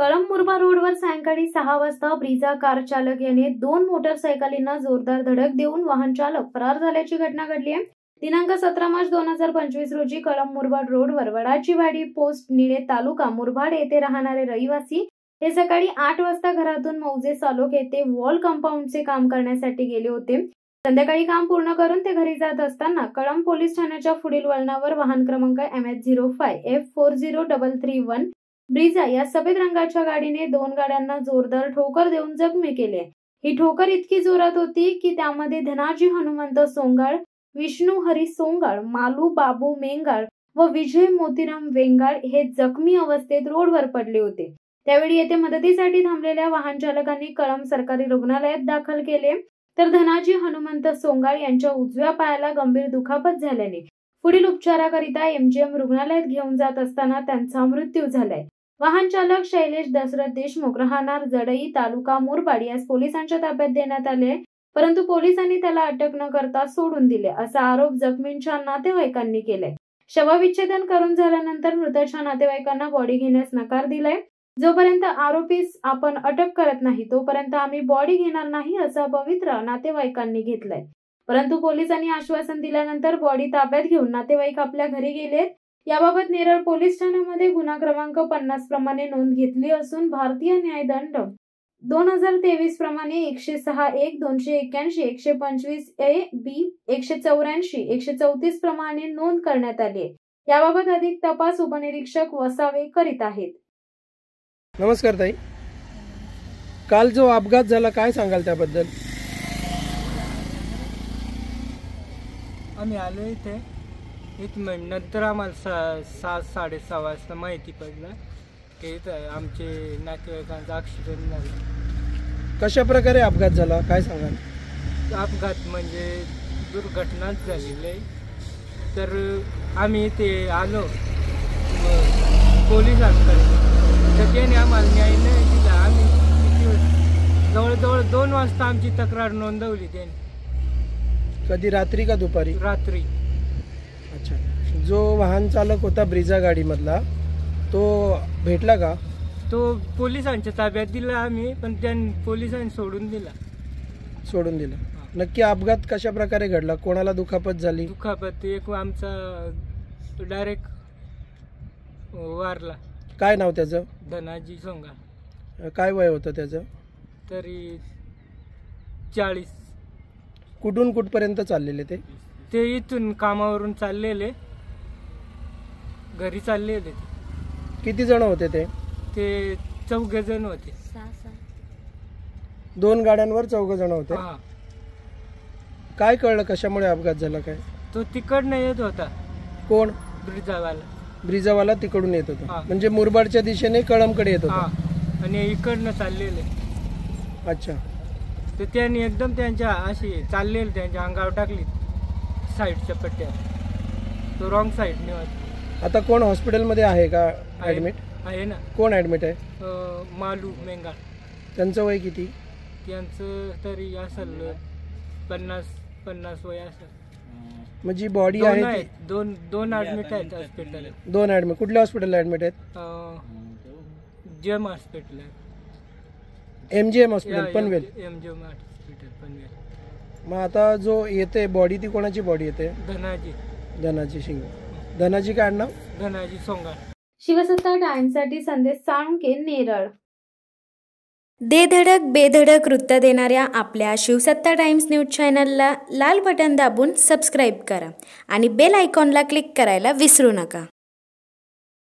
कळंब मुरबा रोडवर सायंकाळी 6 वाजता ब्रिझा कार चालक याने 2 मोटरसायकलींना जोरदार धडक देऊन वाहन चालक फरार झाल्याची घटना घडली आहे। दिनांक 17 मार्च 2025 रोजी कळंब मुरबाड रोडवर वडाची वाडी पोस्ट निळे तालुका मुरबाड येथे राहणारे रहिवासी हे सकाळी 8 वाजता घरातून मौजे सालोक येथे वॉल कंपाऊंडचे काम करण्यासाठी गेले होते। संध्याकाळी काम पूर्ण करून ते घरी जात असताना कळंब पोलीस ठाण्याच्या पुढील वळणावर वाहन क्रमांक MH05F40331 ब्रिझा या सफेद रंगाच्या गाडीने 2 गाड्यांना जोरदार ठोकर देऊन जखमी केले। ही ठोकर इतकी जोरात होती की त्यामध्ये धनाजी हनुमंत सोंगाळ, विष्णू हरी सोंगाळ, मालू बाबू मेंगाळ व विजय मोतीराम वेंगाळ हे जखमी अवस्थेत रोडवर पडले होते। त्यावेळी येथे मदतीसाठी थांबलेल्या वाहन चालकांनी कळंब सरकारी रुग्णालयात दाखल केले, तर धनाजी हनुमंत सोंगाळ यांच्या उजव्या पायाला गंभीर दुखापत झाल्याने पुढील उपचाराकरिता MGM रुग्णालयात घेऊन जात असताना त्यांचा मृत्यू झालाय। वाहन चालक शैलेश दशरथ देशमुख राहणार जडई तालुका मुरबाड यास पोलिसांच्या ताब्यात देण्यात आले, परंतु पोलिसांनी त्याला अटक न करता सोडून दिले असा आरोप जखमींच्या नातेवाईकांनी केलाय। शवविच्छेदन करून झाल्यानंतर मृताच्या नातेवाईकांना बॉडी घेण्यास नकार दिलाय। जोपर्यंत आरोपीस आपण अटक करत नाही तोपर्यंत आम्ही बॉडी घेणार नाही असा पवित्रा नातेवाईकांनी घेतलाय, परंतु पोलिसांनी आश्वासन दिल्यानंतर बॉडी ताब्यात घेऊन नातेवाईक आपल्या घरी गेलेत। याबाबत नेरळ पोलीस ठाण्यामध्ये गुन्हा क्रमांक 50 प्रमाणे नोंद घेतली असून भारतीय न्यायदंड 2023 प्रमाणे 106(1), 281, 125(a)(b), 184, 134 प्रमाणे नोंद करण्यात आली आहे। याबाबत अधिक तपास उपनिरीक्षक वसावे करीत आहेत। नमस्कार ताई, काल जो अपघात झाला काय सांगाल त्याबद्दल? आम्ही आलो इथे नंतर आम्हाला 6-6:30 वाजता माहिती पडलं की आमचे नातेवाईकांचा ॲक्सिडेंट झाला। कशा प्रकारे अपघात झाला काय सांगाल? अपघात म्हणजे दुर्घटनाच झालेली आहे। तर आम्ही इथे आलो पोलिसांकडे, तर त्याने आम्हाला न्याय नाही दिला। आम्ही जवळजवळ 2 वाजता आमची तक्रार नोंदवली त्याने। कधी रात्री का दुपारी? रात्री। अच्छा, जो वाहन चालक होता ब्रिझा गाडीमधला तो भेटला का? तो पोलिसांच्या ताब्यात दिला आम्ही, पण त्यांनी पोलिसांनी सोडून दिला। नक्की अपघात कशा प्रकारे घडला? कोणाला दुखापत झाली? दुखापत एक आमचा डायरेक्ट वारला। काय नाव त्याचं? धनाजी सोंगाळ। काय वय होतं त्याचं? तरी 40। कुठून कुठपर्यंत चाललेले ते? ते इथून कामावरून चाललेले, घरी चाललेले। किती जण होते ते? ते 4 जण होते। 2 गाड्यांवर 4 जण होते। हा। काय कळलं कशामुळे अपघात झाला काय? तो तिकडनं येत होता। कोण? ब्रिझावाला तिकडून येत होता, म्हणजे मुरबाडच्या दिशेने कळंबकडे येत होता आणि इकडनं चाललेले। अच्छा, तर त्यांनी एकदम त्यांच्या अशी चाललेले त्यांच्या अंगावर टाकली साईडच्या पट्ट्या, तो रॉंग साईडने होता। आता कोण हॉस्पिटलमध्ये आहे का ऍडमिट? आहे ना। कोण ऍडमिट आहे? मालू मेंगाळ। त्यांचं वय किती? त्यांचं तरी असेल 50 वय असेल। म्हणजे बॉडी आहे? दोन ऍडमिट आहेत हॉस्पिटल। 2 ऍडमिट कुठल्या हॉस्पिटलला ऍडमिट आहेत? जेम हॉस्पिटल आहे। MGM hospital Panvel. MGM hospital Panvel. मग आता जो येते बॉडी ती कोणाची बॉडी येते? धनाजी शिंग। धनाजी काय नाव? धनाजी सोंगाळ। शिवसत्ता टाइम्ससाठी संदेश साळुंके, नेरळ। दे धडक बेधडक वृत्त देणाऱ्या आपल्या शिवसत्ता टाइम्स न्यूज चॅनलला लाल बटन दाबून सबस्क्राईब करा आणि बेल आयकॉनला क्लिक करायला विसरू नका।